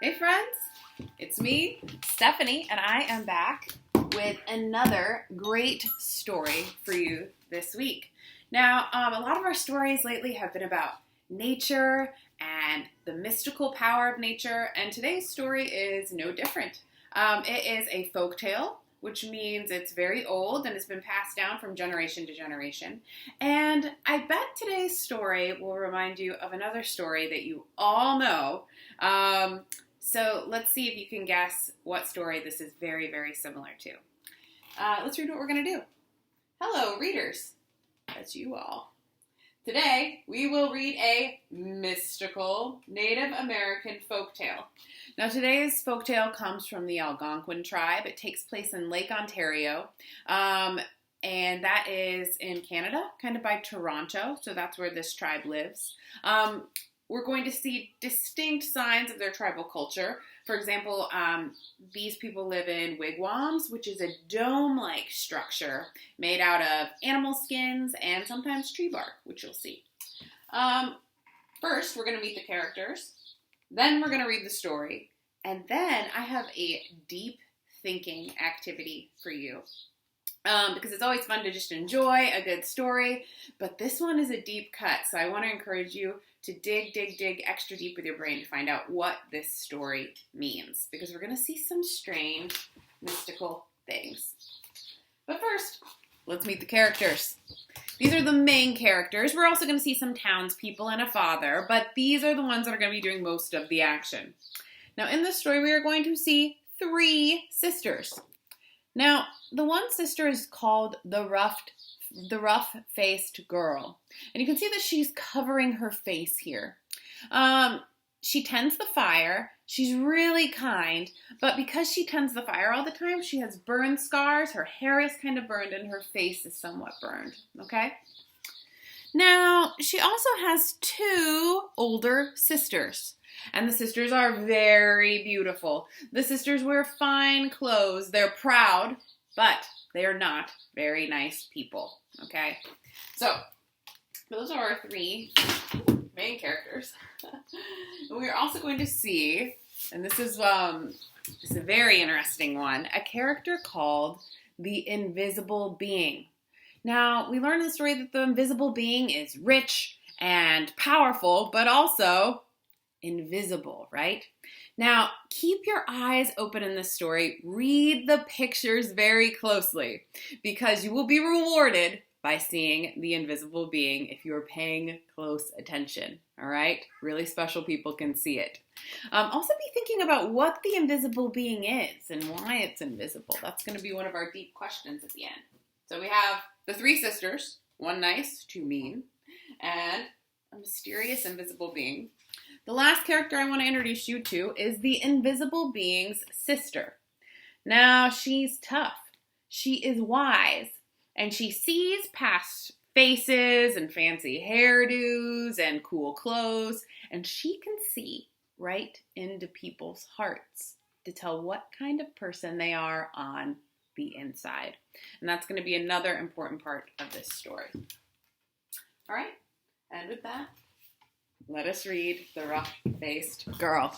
Hey friends, it's me, Stephanie, and I am back with another great story for you this week. Now, a lot of our stories lately have been about nature and the mystical power of nature, and today's story is no different. It is a folktale, which means it's very old and has been passed down from generation to generation. And I bet today's story will remind you of another story that you all know. So let's see if you can guess what story this is very, very similar to. Let's read what we're going to do. Hello, readers. That's you all. Today, we will read a mystical Native American folktale. Now, today's folktale comes from the Algonquin tribe. It takes place in Lake Ontario, and that is in Canada, kind of by Toronto, so that's where this tribe lives. We're going to see distinct signs of their tribal culture. For example, these people live in wigwams, which is a dome-like structure made out of animal skins and sometimes tree bark, which you'll see. First, we're going to meet the characters. Then we're going to read the story. And then I have a deep thinking activity for you. Because it's always fun to just enjoy a good story. But this one is a deep cut, so I want to encourage you to dig extra deep with your brain to find out what this story means. Because we're going to see some strange, mystical things. But first, let's meet the characters. These are the main characters. We're also going to see some townspeople and a father, but these are the ones that are going to be doing most of the action. Now, in this story, we are going to see 3 sisters. Now, the one sister is called the rough-faced girl. And you can see that she's covering her face here. She tends the fire. She's really kind. But because she tends the fire all the time, she has burn scars. Her hair is kind of burned and her face is somewhat burned. Okay? Now, she also has 2 older sisters. And the sisters are very beautiful. The sisters wear fine clothes. They're proud, but they are not very nice people, okay? So, those are our 3 main characters. And we're also going to see, and this is a very interesting one, a character called the Invisible Being. Now, we learn in the story that the Invisible Being is rich and powerful, but also invisible, right? Now, keep your eyes open in this story. Read the pictures very closely because you will be rewarded by seeing the invisible being if you're paying close attention, all right? Really special people can see it. Also be thinking about what the invisible being is and why it's invisible. That's going to be one of our deep questions at the end. So we have the 3 sisters, 1 nice, 2 mean, and a mysterious invisible being. The last character I want to introduce you to is the invisible being's sister. Now, she's tough. She is wise, and she sees past faces and fancy hairdos and cool clothes, and she can see right into people's hearts to tell what kind of person they are on the inside. And that's going to be another important part of this story. All right, and with that, let us read The Rough-Faced Girl.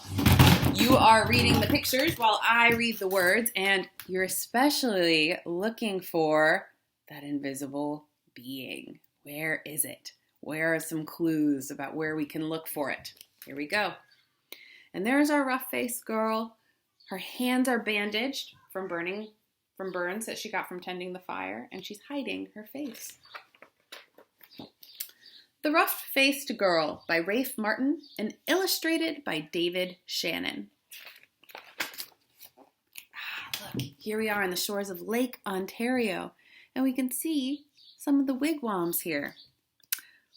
You are reading the pictures while I read the words, and you're especially looking for that invisible being. Where is it? Where are some clues about where we can look for it? Here we go. And there's our rough-faced girl. Her hands are bandaged from burns that she got from tending the fire, and she's hiding her face. The Rough-Faced Girl by Rafe Martin and illustrated by David Shannon. Look, here we are on the shores of Lake Ontario, and we can see some of the wigwams here.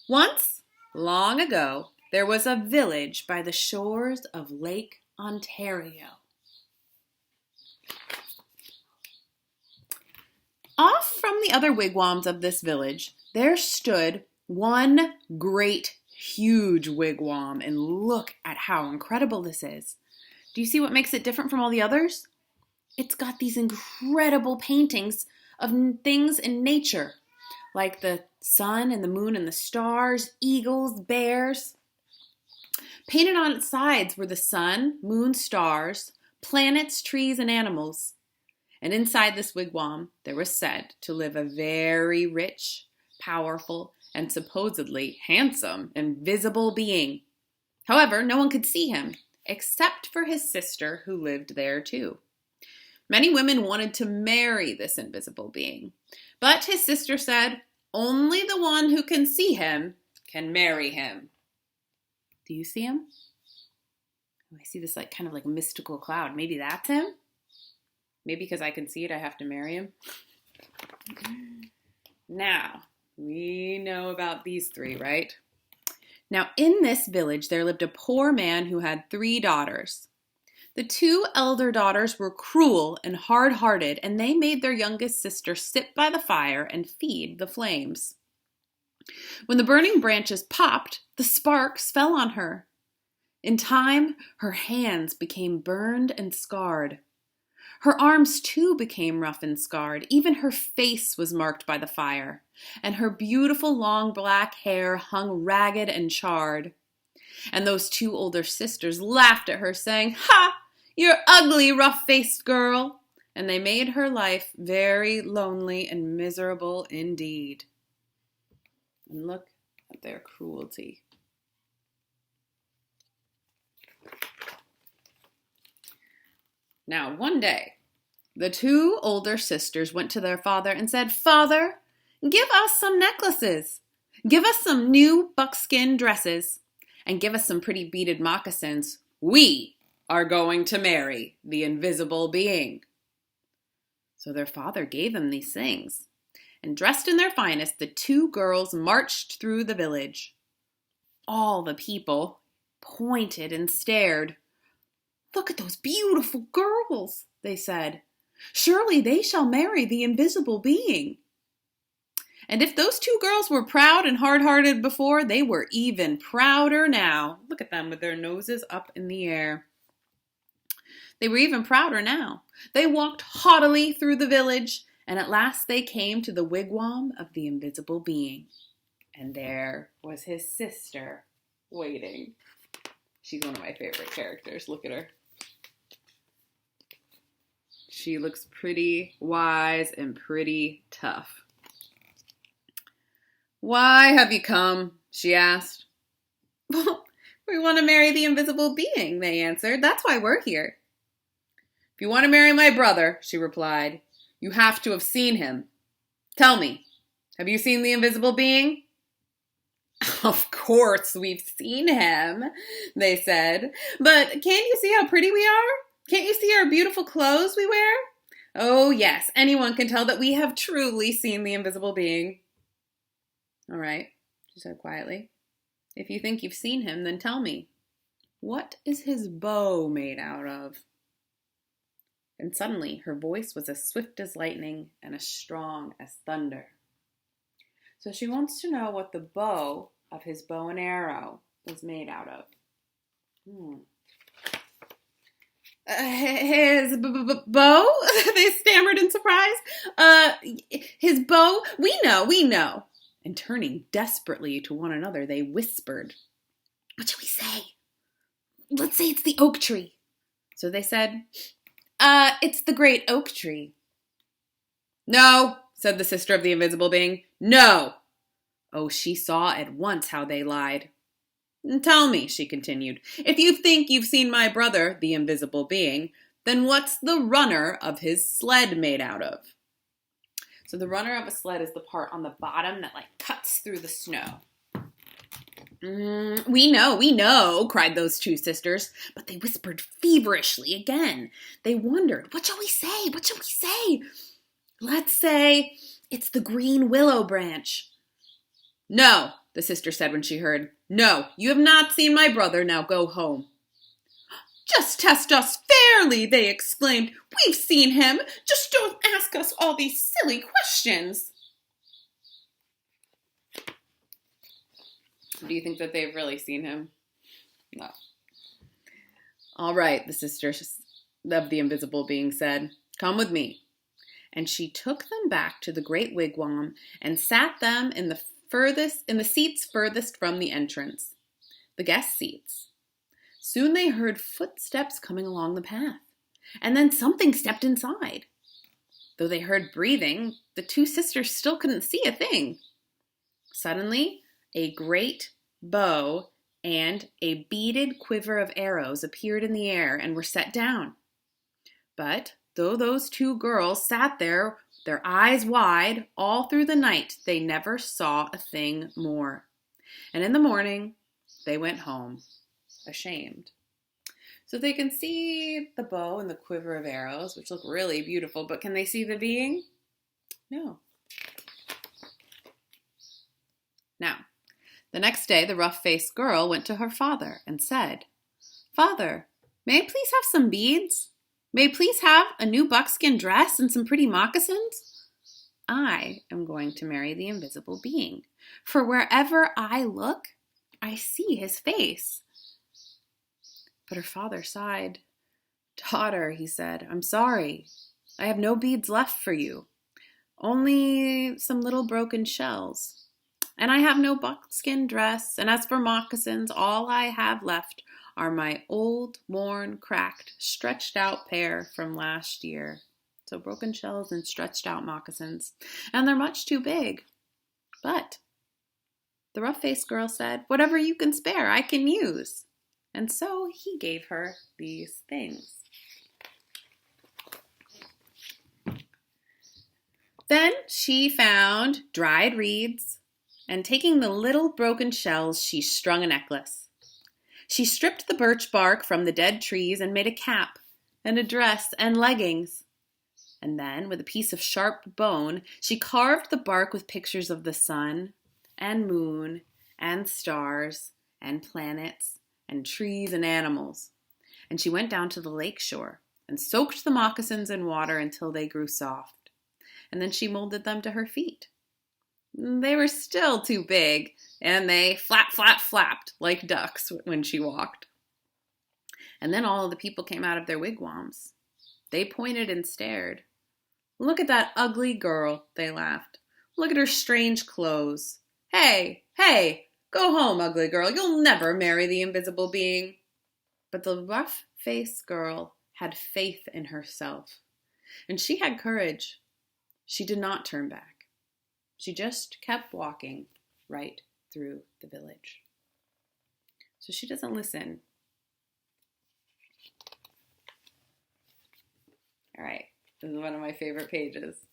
Once, long ago, there was a village by the shores of Lake Ontario. Off from the other wigwams of this village, there stood one great, huge wigwam, and look at how incredible this is. Do you see what makes it different from all the others? It's got these incredible paintings of things in nature, like the sun and the moon and the stars, eagles, bears. Painted on its sides were the sun, moon, stars, planets, trees, and animals. And inside this wigwam, there was said to live a very rich, powerful, and supposedly handsome, invisible being. However, no one could see him, except for his sister who lived there too. Many women wanted to marry this invisible being, but his sister said, only the one who can see him can marry him. Do you see him? Oh, I see this kind of mystical cloud. Maybe that's him? Maybe because I can see it, I have to marry him. Now, we know about these three, right? Now, in this village, there lived a poor man who had 3 daughters. The 2 elder daughters were cruel and hard-hearted, and they made their youngest sister sit by the fire and feed the flames. When the burning branches popped, the sparks fell on her. In time, her hands became burned and scarred. Her arms too became rough and scarred. Even her face was marked by the fire, and her beautiful long black hair hung ragged and charred. And those 2 older sisters laughed at her, saying, "Ha! You're ugly, rough-faced girl!" And they made her life very lonely and miserable indeed. And look at their cruelty. Now, one day, the 2 older sisters went to their father and said, "Father, give us some necklaces. Give us some new buckskin dresses. And give us some pretty beaded moccasins. We are going to marry the invisible being." So their father gave them these things. And dressed in their finest, the 2 girls marched through the village. All the people pointed and stared. "Look at those beautiful girls," they said. "Surely they shall marry the invisible being." And if those 2 girls were proud and hard-hearted before, they were even prouder now. Look at them with their noses up in the air. They were even prouder now. They walked haughtily through the village, and at last they came to the wigwam of the invisible being. And there was his sister waiting. She's one of my favorite characters. Look at her. She looks pretty wise and pretty tough. "Why have you come?" she asked. "Well, we want to marry the invisible being," they answered. "That's why we're here." "If you want to marry my brother," she replied, "you have to have seen him. Tell me, have you seen the invisible being?" "Of course we've seen him," they said. "But can't you see how pretty we are? Can't you see our beautiful clothes we wear?" "Oh, yes, anyone can tell that we have truly seen the invisible being." "All right," she said quietly. "If you think you've seen him, then tell me, what is his bow made out of?" And suddenly her voice was as swift as lightning and as strong as thunder. So she wants to know what the bow of his bow and arrow was made out of. His bow? They stammered in surprise. His bow? We know. And turning desperately to one another, they whispered, "What shall we say? Let's say it's the oak tree." So they said, "It's the great oak tree." "No," said the sister of the invisible being. "No." Oh, she saw at once how they lied. "Tell me," she continued, "if you think you've seen my brother, the invisible being, then what's the runner of his sled made out of?" So the runner of a sled is the part on the bottom that cuts through the snow. We know, cried those 2 sisters, but they whispered feverishly again. They wondered, what shall we say? "Let's say it's the green willow branch." "No," the sister said when she heard. "No, you have not seen my brother, now go home." "Just test us fairly," they exclaimed. "We've seen him. Just don't ask us all these silly questions." Do you think that they've really seen him? No. "All right," the sister of the invisible being said. "Come with me." And she took them back to the great wigwam and sat them in the seats furthest from the entrance, the guest seats. Soon they heard footsteps coming along the path, and then something stepped inside. Though they heard breathing, the two sisters still couldn't see a thing. Suddenly, a great bow and a beaded quiver of arrows appeared in the air and were set down. But though those two girls sat there, their eyes wide, all through the night, they never saw a thing more. And in the morning, they went home, ashamed. So they can see the bow and the quiver of arrows, which look really beautiful, but can they see the being? No. Now, the next day, the rough-faced girl went to her father and said, "Father, may I please have some beads? May I please have a new buckskin dress and some pretty moccasins? I am going to marry the invisible being, for wherever I look, I see his face." But her father sighed. "Daughter," he said, "I'm sorry. I have no beads left for you, only some little broken shells. And I have no buckskin dress, and as for moccasins, all I have left are my old, worn, cracked, stretched out pair from last year." So broken shells and stretched out moccasins. And they're much too big. But the rough-faced girl said, "Whatever you can spare, I can use." And so he gave her these things. Then she found dried reeds, and taking the little broken shells, she strung a necklace. She stripped the birch bark from the dead trees and made a cap and a dress and leggings. And then, with a piece of sharp bone, she carved the bark with pictures of the sun and moon and stars and planets and trees and animals. And she went down to the lake shore and soaked the moccasins in water until they grew soft. And then she molded them to her feet. They were still too big, and they flapped like ducks when she walked. And then all of the people came out of their wigwams. They pointed and stared. "Look at that ugly girl," they laughed. "Look at her strange clothes. Hey, go home, ugly girl. You'll never marry the invisible being." But the rough-faced girl had faith in herself, and she had courage. She did not turn back. She just kept walking right through the village. So she doesn't listen. All right, this is one of my favorite pages.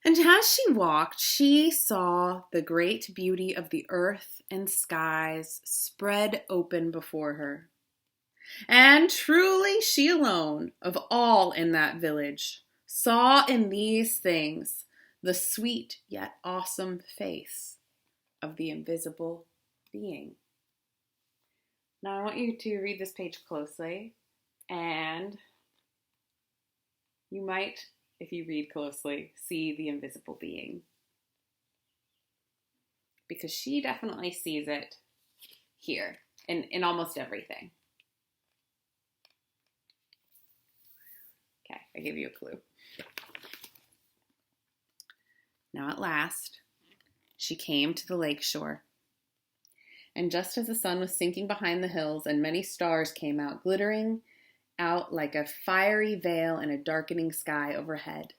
And as she walked, she saw the great beauty of the earth and skies spread open before her. And truly she alone, of all in that village, saw in these things the sweet yet awesome face of the invisible being. Now I want you to read this page closely, and you might, if you read closely, see the invisible being. Because she definitely sees it here, in almost everything. Okay, I gave you a clue. Now at last, she came to the lake shore. And just as the sun was sinking behind the hills and many stars came out, glittering out like a fiery veil in a darkening sky overhead.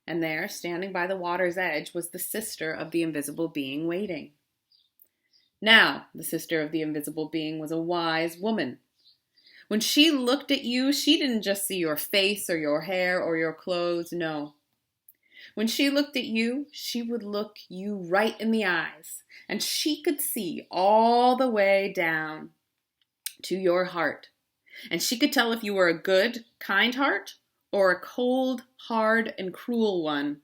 And there, standing by the water's edge, was the sister of the invisible being waiting. Now, the sister of the invisible being was a wise woman. When she looked at you, she didn't just see your face or your hair or your clothes, no. When she looked at you, she would look you right in the eyes, and she could see all the way down to your heart. And she could tell if you were a good, kind heart or a cold, hard, and cruel one.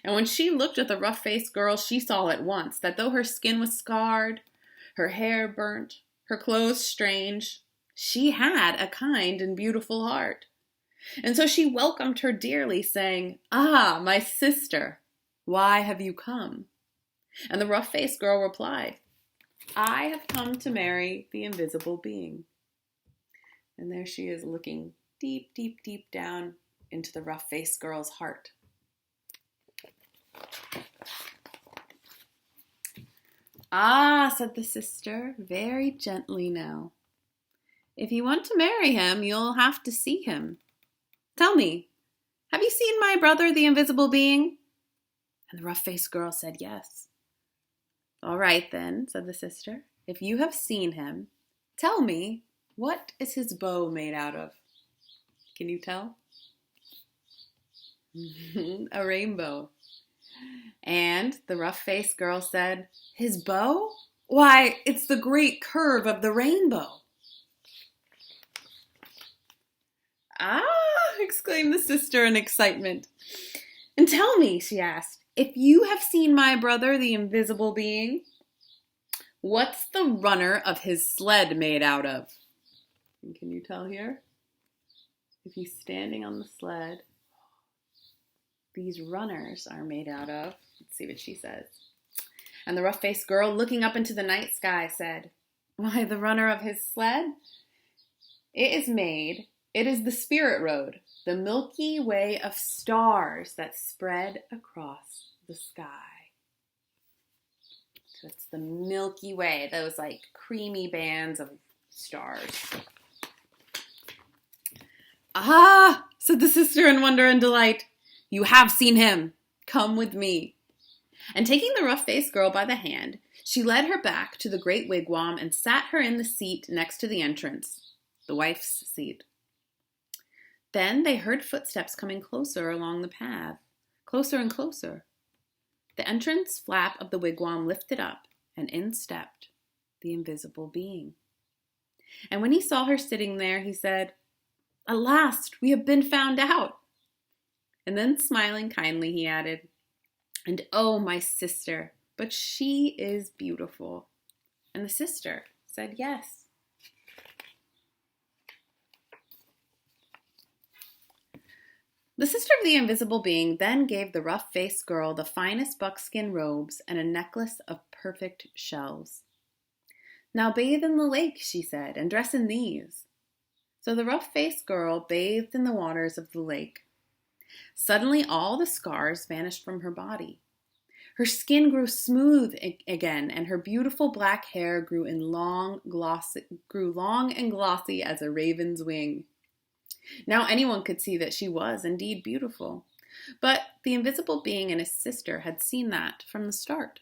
And when she looked at the rough-faced girl, she saw at once that though her skin was scarred, her hair burnt, her clothes strange, she had a kind and beautiful heart. And so she welcomed her dearly, saying, "Ah, my sister, why have you come?" And the rough-faced girl replied, "I have come to marry the invisible being." And there she is looking deep, deep, deep down into the rough-faced girl's heart. Ah, said the sister, very gently now. If you want to marry him, you'll have to see him. Tell me, have you seen my brother, the invisible being? And the rough-faced girl said yes. All right then, said the sister. If you have seen him, tell me, what is his bow made out of? Can you tell? A rainbow. And the rough-faced girl said, his bow? Why, it's the great curve of the rainbow. Ah, exclaimed the sister in excitement. And tell me, she asked, if you have seen my brother, the invisible being, what's the runner of his sled made out of? And can you tell here? If he's standing on the sled, these runners are made out of, let's see what she says. And the rough-faced girl, looking up into the night sky, said, why, the runner of his sled? It is the spirit road, the Milky Way of stars that spread across the sky. So it's the Milky Way, those like creamy bands of stars. Ah, said the sister in wonder and delight. You have seen him. Come with me. And taking the rough-faced girl by the hand, she led her back to the great wigwam and sat her in the seat next to the entrance, the wife's seat. Then they heard footsteps coming closer along the path, closer and closer. The entrance flap of the wigwam lifted up, and in stepped the invisible being. And when he saw her sitting there, he said, at last, we have been found out. And then smiling kindly, he added, and oh, my sister, but she is beautiful. And the sister said yes. The sister of the invisible being then gave the rough-faced girl the finest buckskin robes and a necklace of perfect shells. Now bathe in the lake, she said, and dress in these. So the rough-faced girl bathed in the waters of the lake. Suddenly all the scars vanished from her body. Her skin grew smooth again, and her beautiful black hair grew long and glossy as a raven's wing. Now anyone could see that she was indeed beautiful, but the invisible being and his sister had seen that from the start.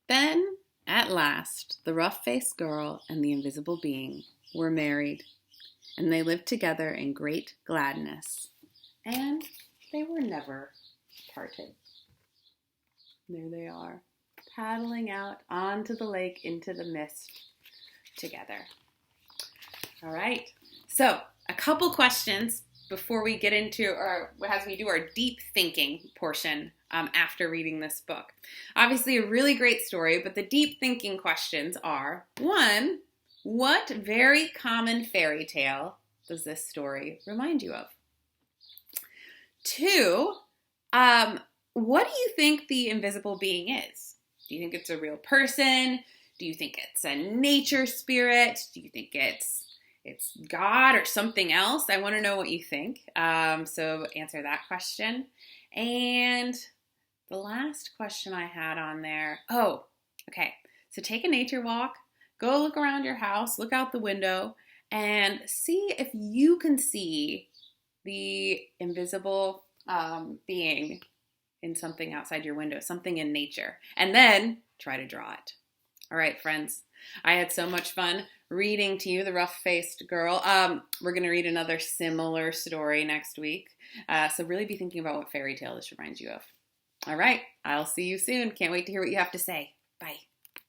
Then, at last, the rough-faced girl and the invisible being were married, and they lived together in great gladness, and they were never parted. There they are, paddling out onto the lake into the mist together. All right, so a couple questions before we get into, or as we do our deep thinking portion after reading this book. Obviously a really great story, but the deep thinking questions are, one, what very common fairy tale does this story remind you of? Two, what do you think the invisible being is? Do you think it's a real person? Do you think it's a nature spirit? Do you think it's God or something else? I want to know what you think. So answer that question. And the last question I had on there. Oh, okay. So take a nature walk. Go look around your house. Look out the window and see if you can see the invisible being in something outside your window, something in nature. And then try to draw it. All right, friends. I had so much fun reading to you The Rough-Faced Girl. We're going to read another similar story next week. So really be thinking about what fairy tale this reminds you of. All right, I'll see you soon. Can't wait to hear what you have to say. Bye.